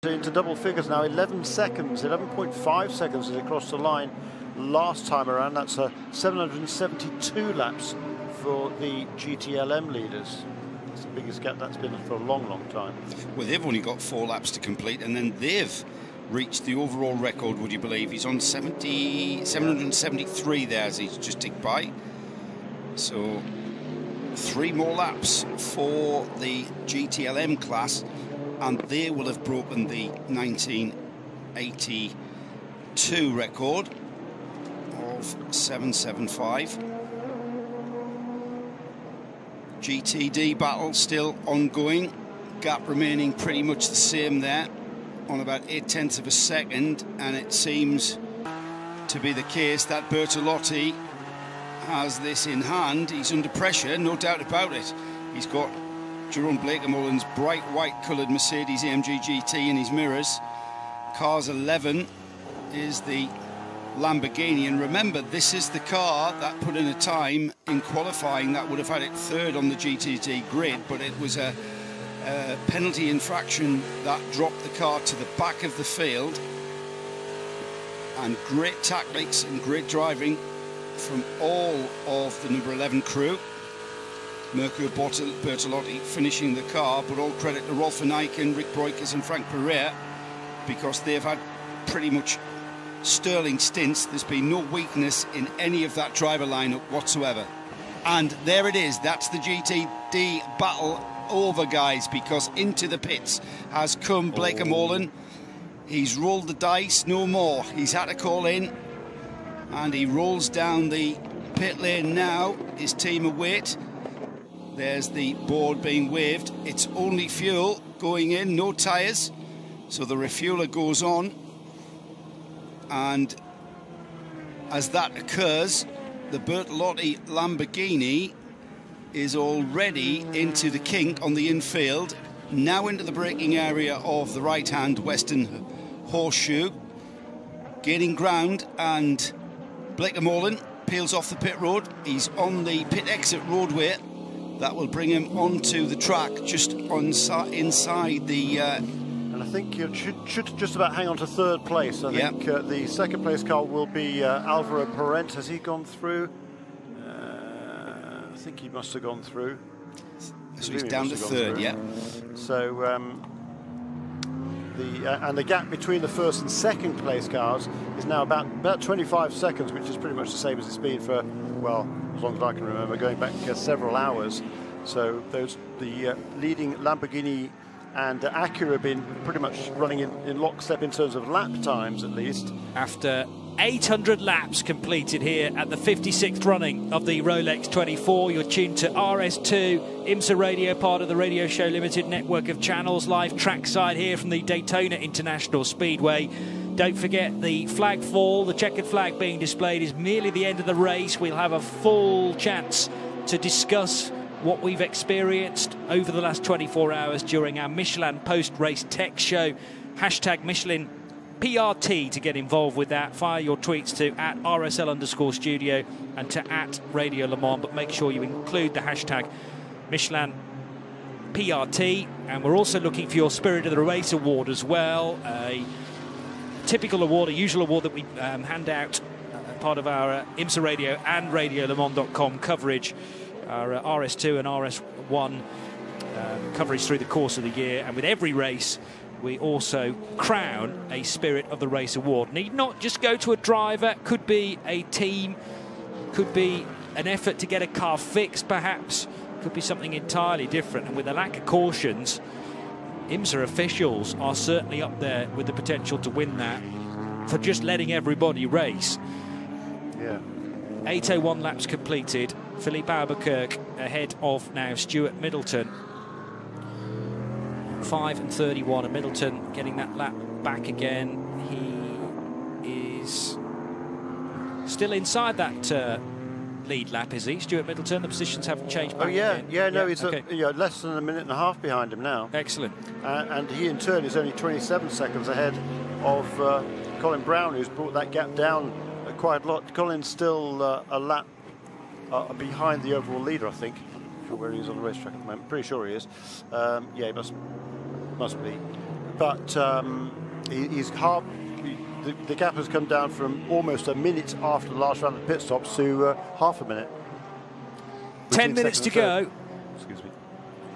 Into double figures now, 11 seconds, 11.5 seconds as it crossed the line last time around. That's 772 laps for the GTLM leaders. It's the biggest gap that's been for a long, long time. Well, they've only got 4 laps to complete, and then they've reached the overall record, would you believe? He's on 773 there as he's just ticked by. So 3 more laps for the GTLM class, and they will have broken the 1982 record of 775. GTD battle still ongoing, gap remaining pretty much the same there, on about 0.8 of a second, and it seems to be the case that Bertolotti has this in hand. He's under pressure, no doubt about it. He's got Jerome Blakemollen's bright white coloured Mercedes AMG GT in his mirrors. Cars 11 is the Lamborghini, and remember, this is the car that put in a time in qualifying that would have had it third on the GTD grid, but it was a penalty infraction that dropped the car to the back of the field. And great tactics and great driving from all of the number 11 crew. Mirko Bertolotti finishing the car, but all credit to Rolf van Eycken, Rick Breukers and Frank Pereira, because they've had pretty much sterling stints. There's been no weakness in any of that driver lineup whatsoever. And there it is, that's the GTD battle over, guys, because into the pits has come Blakemollen. He's rolled the dice, no more. He's had to call in, and he rolls down the pit lane now. His team await. There's the board being waved. It's only fuel going in, no tyres. So the refueler goes on. And as that occurs, the Bertolotti Lamborghini is already into the kink on the infield, now into the braking area of the right-hand western horseshoe, gaining ground, and Blakemollen peels off the pit road. He's on the pit exit roadway. That will bring him onto the track, just inside the... and I think you should just about hang on to third place. I think the second place car will be Alvaro Parent. Has he gone through? I think he must have gone through. So he's down to third, yeah. So and the gap between the first and second place cars is now about 25 seconds, which is pretty much the same as it's been for, well, as long as I can remember, going back several hours. So the leading Lamborghini and Acura have been pretty much running in lockstep in terms of lap times, at least. After 800 laps completed here at the 56th running of the Rolex 24, you're tuned to RS2, IMSA Radio, part of the Radio Show Limited network of channels, live trackside here from the Daytona International Speedway. Don't forget, the flag fall, the checkered flag being displayed, is merely the end of the race. We'll have a full chance to discuss what we've experienced over the last 24 hours during our Michelin post-race tech show. Hashtag Michelin PRT to get involved with that. Fire your tweets to @RSL_studio and to @Radio Le Mans, but make sure you include the hashtag Michelin PRT. And we're also looking for your Spirit of the Race award as well. A typical award, a usual award that we hand out part of our IMSA Radio and RadioLeMans.com coverage. Our RS2 and RS1 coverage through the course of the year, and with every race we also crown a Spirit of the Race award. Need not just go to a driver, could be a team, could be an effort to get a car fixed perhaps, could be something entirely different. And with a lack of cautions, IMSA officials are certainly up there with the potential to win that for just letting everybody race. Yeah. 801 laps completed. Philippe Albuquerque ahead of now Stuart Middleton. 5:31, and Middleton getting that lap back again. He is still inside that lead lap, is he? Stuart Middleton, the positions haven't changed back again. No, he's less than a minute and a half behind him now. Excellent. And he in turn is only 27 seconds ahead of Colin Brown, who's brought that gap down quite a lot. Colin's still a lap behind the overall leader, I think. I'm not sure where he is on the racetrack at the moment. Pretty sure he is. Yeah, he must be. but he's half. The gap has come down from almost a minute after the last round of pit stops to half a minute. 10 minutes to go. Excuse me.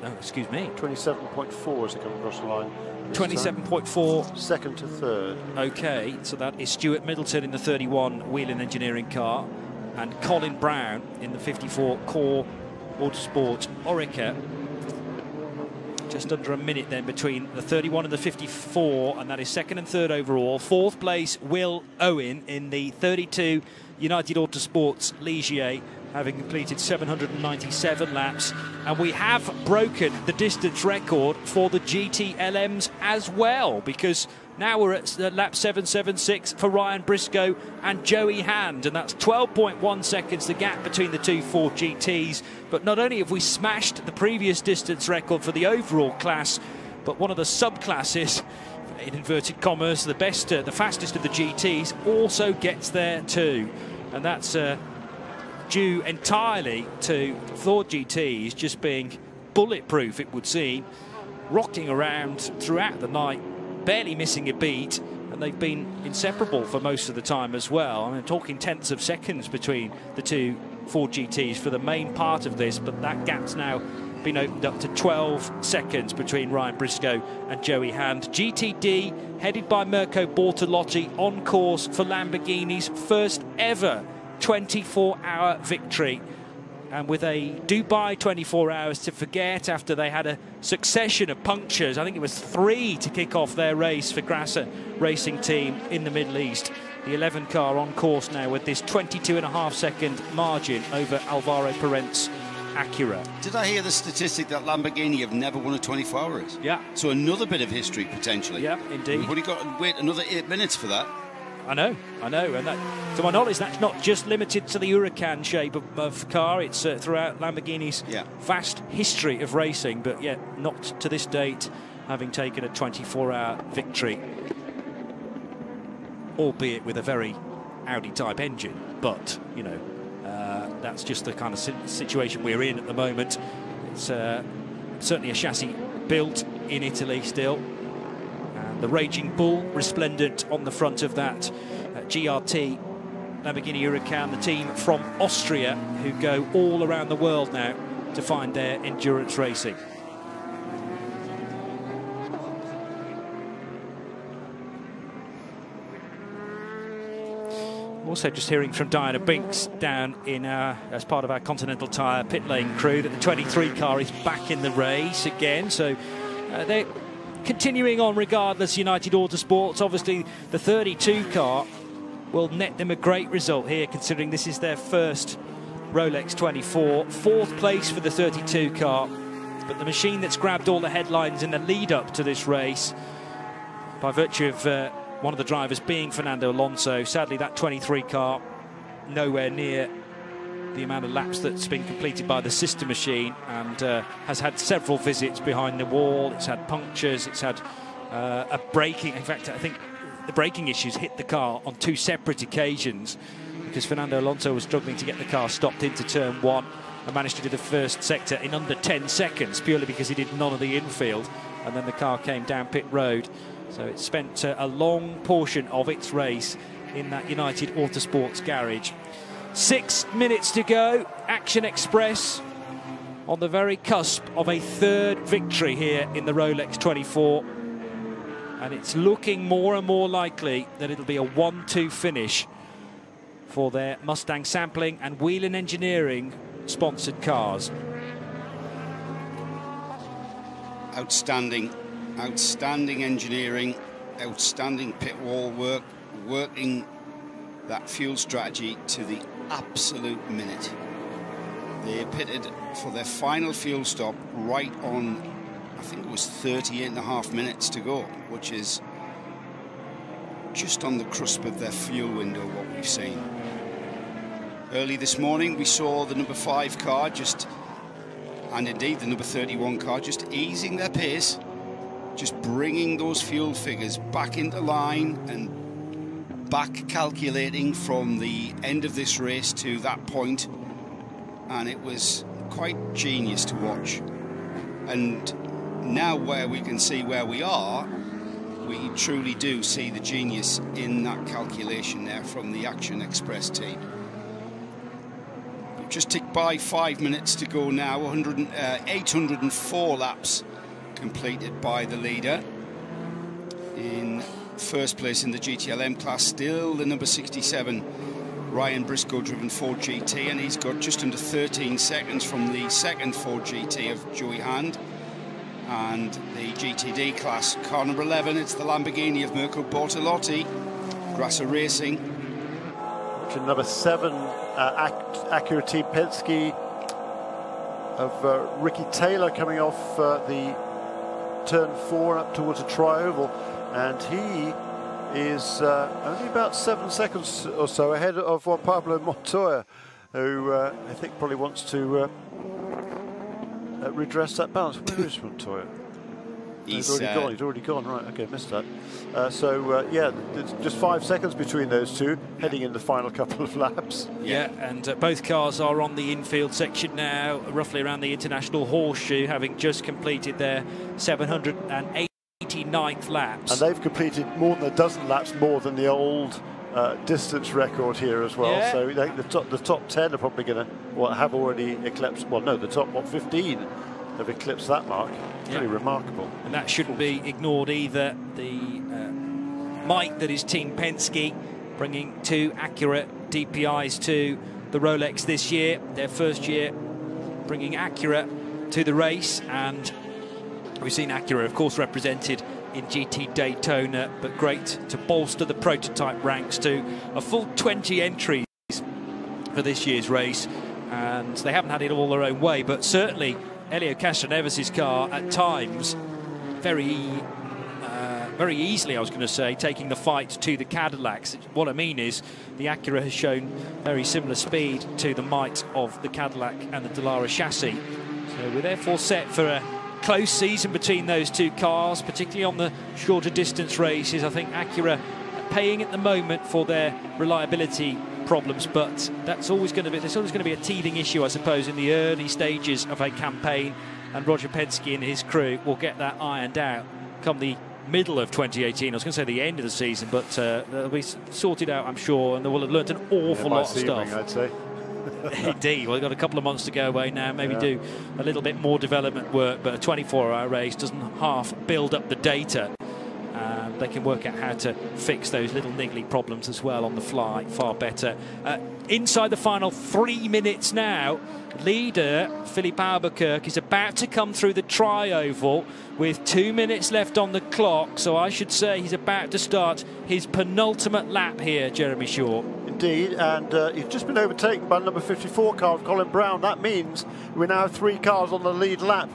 No, excuse me. 27.4 as they come across the line. 27.4. Second to third. Okay, so that is Stuart Middleton in the 31 Whelen Engineering car and Colin Brown in the 54 Core Autosport Orica. Just under a minute then between the 31 and the 54, and that is second and third overall. Fourth place, Will Owen in the 32 United Autosports Ligier, having completed 797 laps. And we have broken the distance record for the GTLMs as well, because now we're at lap 776 for Ryan Briscoe and Joey Hand, and that's 12.1 seconds the gap between the two Ford GTs. But not only have we smashed the previous distance record for the overall class, but one of the subclasses, in inverted commas, the fastest of the GTs, also gets there too. And that's due entirely to Ford GTs just being bulletproof, it would seem, rocking around throughout the night, barely missing a beat, and they've been inseparable for most of the time as well. I mean, talking tenths of seconds between the two Ford GTs for the main part of this, but that gap's now been opened up to 12 seconds between Ryan Briscoe and Joey Hand. GTD, headed by Mirko Bortolotti, on course for Lamborghini's first ever 24-hour victory, and with a Dubai 24 hours to forget after they had a succession of punctures. I think it was 3 to kick off their race for Grasser Racing Team in the Middle East. The 11 car on course now with this 22.5 second margin over Alvaro Parent's Acura. Did I hear the statistic that Lamborghini have never won a 24 hours? Yeah. So another bit of history potentially. Yeah, indeed. We've only got to wait another 8 minutes for that. I know, and that, to my knowledge, that's not just limited to the Huracan shape of car. It's throughout Lamborghini's vast history of racing, but yet not to this date having taken a 24-hour victory, albeit with a very Audi-type engine. But, you know, that's just the kind of situation we're in at the moment. It's certainly a chassis built in Italy still. The Raging Bull resplendent on the front of that GRT Lamborghini Huracan, the team from Austria who go all around the world now to find their endurance racing. Also just hearing from Diana Binks down in as part of our Continental Tire pit lane crew that the 23 car is back in the race again, so they're continuing on regardless. United Autosports, obviously the 32 car will net them a great result here, considering this is their first Rolex 24. Fourth place for the 32 car, but the machine that's grabbed all the headlines in the lead up to this race, by virtue of one of the drivers being Fernando Alonso. Sadly, that 23 car nowhere near the amount of laps that's been completed by the sister machine, and has had several visits behind the wall. It's had punctures, it's had a braking. In fact, I think the braking issues hit the car on 2 separate occasions, because Fernando Alonso was struggling to get the car stopped into turn 1 and managed to do the first sector in under 10 seconds, purely because he did none of the infield, and then the car came down pit road. So it spent a long portion of its race in that United Autosports garage. 6 minutes to go. Action Express on the very cusp of a third victory here in the Rolex 24. And it's looking more and more likely that it'll be a 1-2 finish for their Mustang Sampling and Whelen Engineering sponsored cars. Outstanding engineering, outstanding pit wall work, working that fuel strategy to the absolute minute. They pitted for their final fuel stop right on, I think it was 38.5 minutes to go, which is just on the cusp of their fuel window, what we've seen. Early this morning we saw the number 5 car and indeed the number 31 car just easing their pace, just bringing those fuel figures back into line and back calculating from the end of this race to that point, and it was quite genius to watch. And now where we can see where we are, we truly do see the genius in that calculation there from the Action Express team. We've just ticked by 5 minutes to go now. 804 laps completed by the leader. In first place in the GTLM class, still the number 67 Ryan Briscoe driven Ford GT, and he's got just under 13 seconds from the second Ford GT of Joey Hand. And the GTD class, car number 11, it's the Lamborghini of Mirko Bortolotti, Grasser Racing. Number 7, Acura Team Penske of Ricky Taylor coming off the turn 4 up towards a tri-oval, and he is only about 7 seconds or so ahead of Juan Pablo Montoya, who I think probably wants to redress that balance. Where is Montoya? He's already gone. Right, okay, missed that. Yeah, it's just 5 seconds between those two, heading in the final couple of laps. Yeah, and both cars are on the infield section now, roughly around the International Horseshoe, having just completed their 789th laps. And they've completed more than a dozen laps more than the old distance record here as well. Yeah. So I think the top 10 are probably going to have already eclipsed. Well, no, the top 15 have eclipsed that mark. Pretty remarkable. And that shouldn't be ignored either. The might that is Team Penske, bringing 2 Acura DPIs to the Rolex this year. Their first year bringing Acura to the race, and we've seen Acura, of course, represented in GT Daytona, but great to bolster the prototype ranks to a full 20 entries for this year's race. And they haven't had it all their own way, but certainly Helio Castroneves' car at times very easily, I was going to say, taking the fight to the Cadillacs. What I mean is the Acura has shown very similar speed to the might of the Cadillac and the Dallara chassis. So we're therefore set for a close season between those two cars, particularly on the shorter distance races. I think Acura are paying at the moment for their reliability problems, but there's always going to be a teething issue, I suppose, in the early stages of a campaign, and Roger Penske and his crew will get that ironed out come the middle of 2018. I was going to say the end of the season, but they'll be sorted out, I'm sure, and they will have learnt an awful lot of stuff. I'd say. Indeed. Well, they've got a couple of months to go away now, maybe do a little bit more development work, but a 24-hour race doesn't half build up the data. They can work out how to fix those little niggly problems as well on the fly far better. Inside the final 3 minutes now, leader Philippe Albuquerque is about to come through the tri-oval with 2 minutes left on the clock, so I should say he's about to start his penultimate lap here, Jeremy Shaw. Indeed, and he's just been overtaken by number 54 car of Colin Brown. That means we now have 3 cars on the lead lap,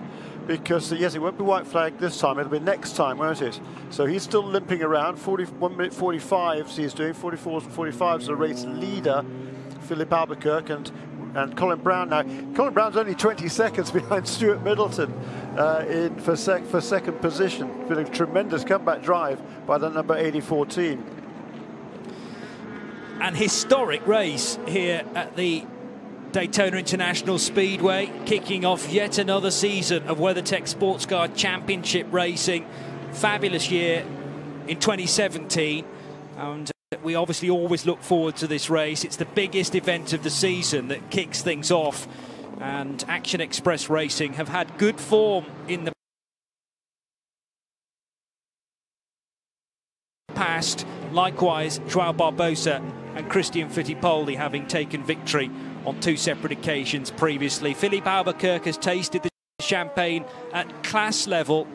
because yes, it won't be white flag this time, it'll be next time, won't it? So he's still limping around. 1 minute 45 he's doing, 44s and 45s, the race leader Philippe Albuquerque, and Colin Brown now. Colin Brown's only 20 seconds behind Stuart Middleton for second position. Been a tremendous comeback drive by the number 84 team. An historic race here at the Daytona International Speedway, kicking off yet another season of WeatherTech Sports Car Championship racing. Fabulous year in 2017, and we obviously always look forward to this race. It's the biggest event of the season that kicks things off, and Action Express Racing have had good form in the past. Likewise, Joao Barbosa and Christian Fittipaldi having taken victory on 2 separate occasions previously. Philippe Albuquerque has tasted the champagne at class level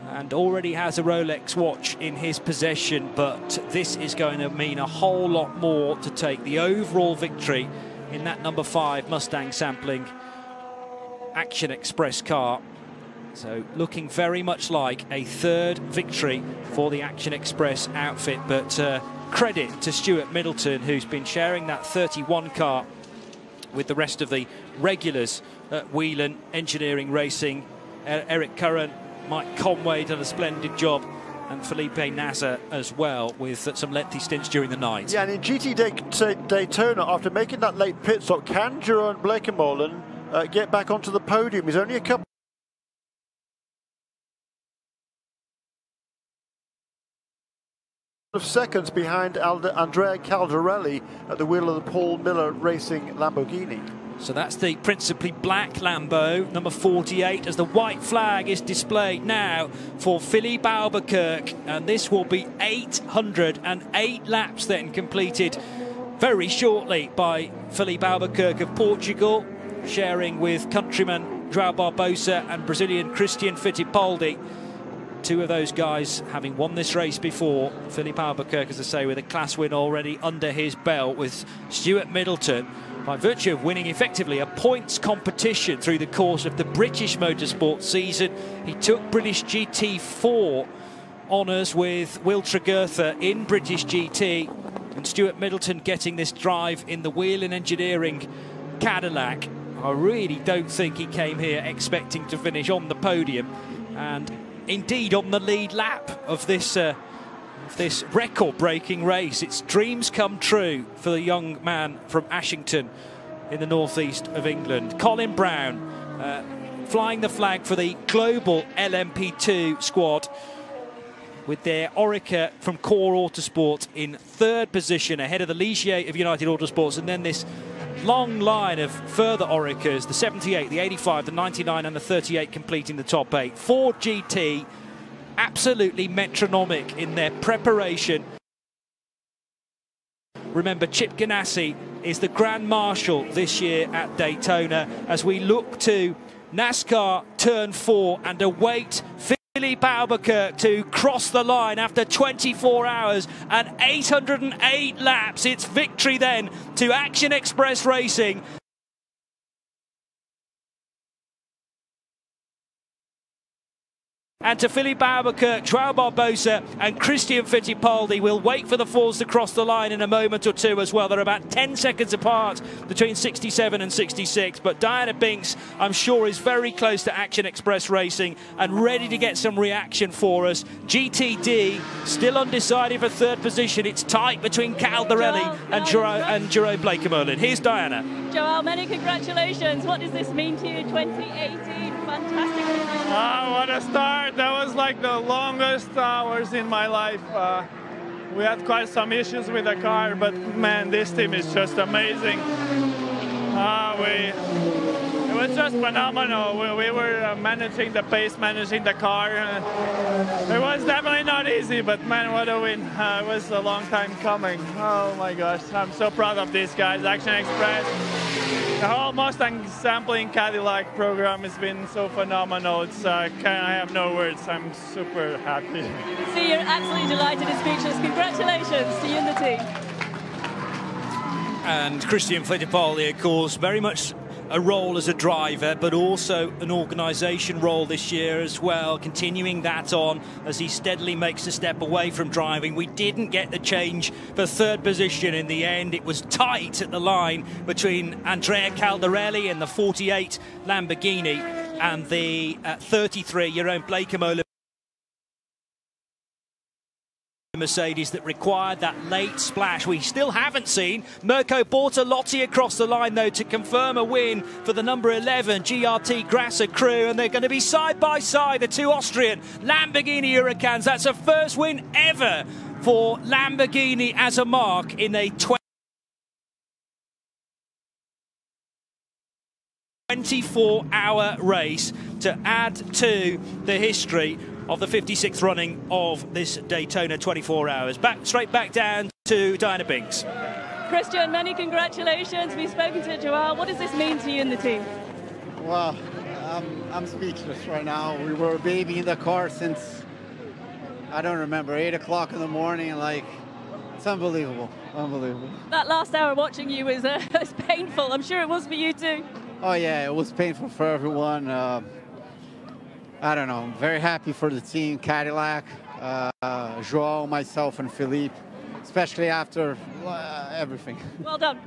and already has a Rolex watch in his possession, but this is going to mean a whole lot more to take the overall victory in that number 5 Mustang sampling Action Express car. So looking very much like a 3rd victory for the Action Express outfit, but credit to Stuart Middleton, who's been sharing that 31 car with the rest of the regulars at Whelan Engineering Racing. Eric Curran, Mike Conway done a splendid job, and Felipe Nasser as well, with some lengthy stints during the night. Yeah, and in GT Daytona, after making that late pit stop, can Jeroen Blekemolen get back onto the podium? He's only a couple of seconds behind Andrea Caldarelli at the wheel of the Paul Miller Racing Lamborghini. So that's the principally black Lambo, number 48, as the white flag is displayed now for Philippe Albuquerque. And this will be 808 laps then completed very shortly by Philippe Albuquerque of Portugal, sharing with countryman João Barbosa and Brazilian Christian Fittipaldi. Two of those guys having won this race before. Philippe Albuquerque, as I say, with a class win already under his belt, with Stuart Middleton, by virtue of winning effectively a points competition through the course of the British motorsport season. He took British GT4 honours with Will Tregurtha in British GT, and Stuart Middleton getting this drive in the Whelen Engineering Cadillac. I really don't think he came here expecting to finish on the podium, and indeed on the lead lap of this record-breaking race. It's dreams come true for the young man from Ashington in the northeast of England. Colin Brown flying the flag for the global LMP2 squad, with their Orica from Core Autosport in third position ahead of the Ligier of United Autosports, and then this long line of further Oricas, the 78, the 85, the 99 and the 38 completing the top 8. Ford GT absolutely metronomic in their preparation. Remember, Chip Ganassi is the Grand Marshal this year at Daytona as we look to NASCAR Turn 4 and await Philippe Albuquerque to cross the line after 24 hours and 808 laps. It's victory then to Action Express Racing. And to Philippe Albuquerque, João Barbosa and Christian Fittipaldi will wait for the Fords to cross the line in a moment or two as well. They're about 10 seconds apart between 67 and 66. But Diana Binks, I'm sure, is very close to Action Express Racing and ready to get some reaction for us. GTD still undecided for third position. It's tight between Caldarelli and Jerome Blake-Merlin. Here's Diana. João, many congratulations. What does this mean to you? 2018, fantastic. What a start. That was like the longest hours in my life. We had quite some issues with the car, but man, this team is just amazing. It was just phenomenal. We were managing the pace, managing the car. It was definitely not easy, but man, what a win. It was a long time coming. Oh my gosh, I'm so proud of these guys. Action Express, the whole Mustang sampling Cadillac program has been so phenomenal. It's I have no words. I'm super happy. See, you're absolutely delighted and speechless. Congratulations to you and the team. And Christian Fittipaldi, of course, very much a role as a driver, but also an organisation role this year as well, continuing that on as he steadily makes a step away from driving. We didn't get the change for third position in the end. It was tight at the line between Andrea Caldarelli in the 48 Lamborghini and the 33 Jerome Blake-Merlin Mercedes that required that late splash. We still haven't seen Mirko Bortolotti across the line, though, to confirm a win for the number 11 GRT Grasser crew, and they're going to be side by side, the two Austrian Lamborghini Huracans. That's a first win ever for Lamborghini as a mark in a 24-hour race to add to the history of the 56th running of this Daytona 24 hours. Straight back down to Diana Binks. Christian, many congratulations. We've spoken to João. What does this mean to you and the team? Well, I'm speechless right now. We were a baby in the car since, I don't remember, 8 o'clock in the morning. Like, it's unbelievable, unbelievable. That last hour watching you was painful. I'm sure it was for you too. Oh yeah, it was painful for everyone. I don't know, I'm very happy for the team, Cadillac, João, myself, and Philippe, especially after everything. Well done.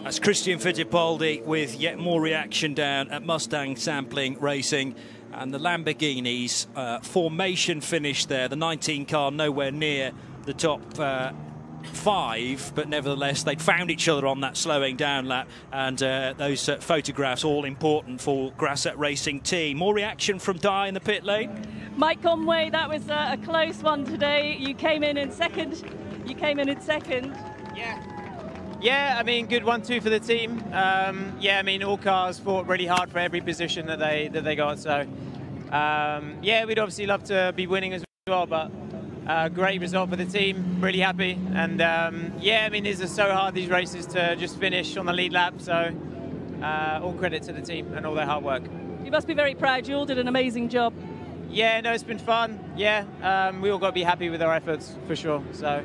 That's Christian Fittipaldi with yet more reaction down at Mustang Sampling Racing. And the Lamborghinis, formation finish there. The 19 car nowhere near the top 5, but nevertheless they'd found each other on that slowing down lap, and those photographs all important for Grasset Racing Team. More reaction from Di in the pit lane. Mike Conway, that was a close one today. You came in second. Yeah, I mean, good 1-2 for the team. Yeah, I mean, all cars fought really hard for every position that they got. So, yeah, we'd obviously love to be winning as well, but great result for the team. Really happy. And yeah, I mean, these are so hard, these races, to just finish on the lead lap. So, all credit to the team and all their hard work. You must be very proud. You all did an amazing job. Yeah, no, it's been fun. Yeah, we all got to be happy with our efforts for sure. So,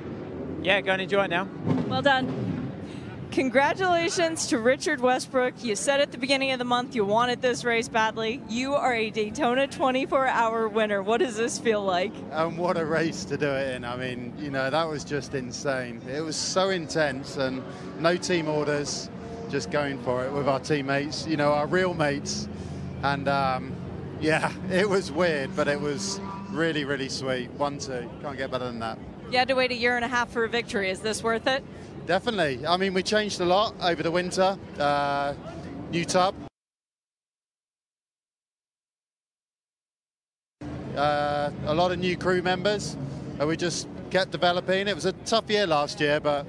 yeah, go and enjoy it now. Well done. Congratulations to Richard Westbrook. You said at the beginning of the month you wanted this race badly. You are a Daytona 24-hour winner. What does this feel like? What a race to do it in. I mean, you know, that was just insane. It was so intense, and no team orders, just going for it with our teammates, you know, our real mates. And yeah, it was weird, but it was really, really sweet. 1-2, can't get better than that. You had to wait a year and a half for a victory. Is this worth it? Definitely. I mean, we changed a lot over the winter. New tub. A lot of new crew members. And we just kept developing. It was a tough year last year, but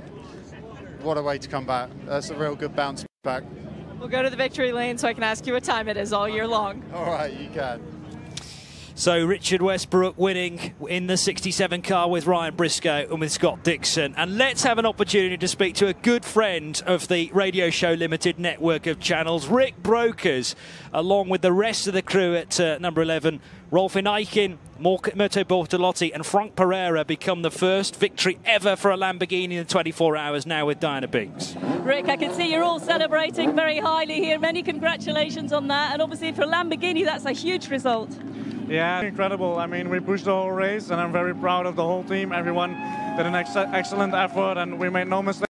what a way to come back. That's a real good bounce back. We'll go to the victory lane so I can ask you what time it is all year long. All right, you can. So Richard Westbrook winning in the 67 car with Ryan Briscoe and with Scott Dixon. And let's have an opportunity to speak to a good friend of the Radio Show Limited network of channels, Rick Brokers, along with the rest of the crew at number 11. Rolfin Eichen, Mirto Bortolotti and Frank Pereira become the first victory ever for a Lamborghini in 24 hours now with Diana Binks. Rick, I can see you're all celebrating very highly here. Many congratulations on that. And obviously for Lamborghini, that's a huge result. Yeah, incredible. I mean, we pushed the whole race, and I'm very proud of the whole team. Everyone did an excellent effort, and we made no mistake.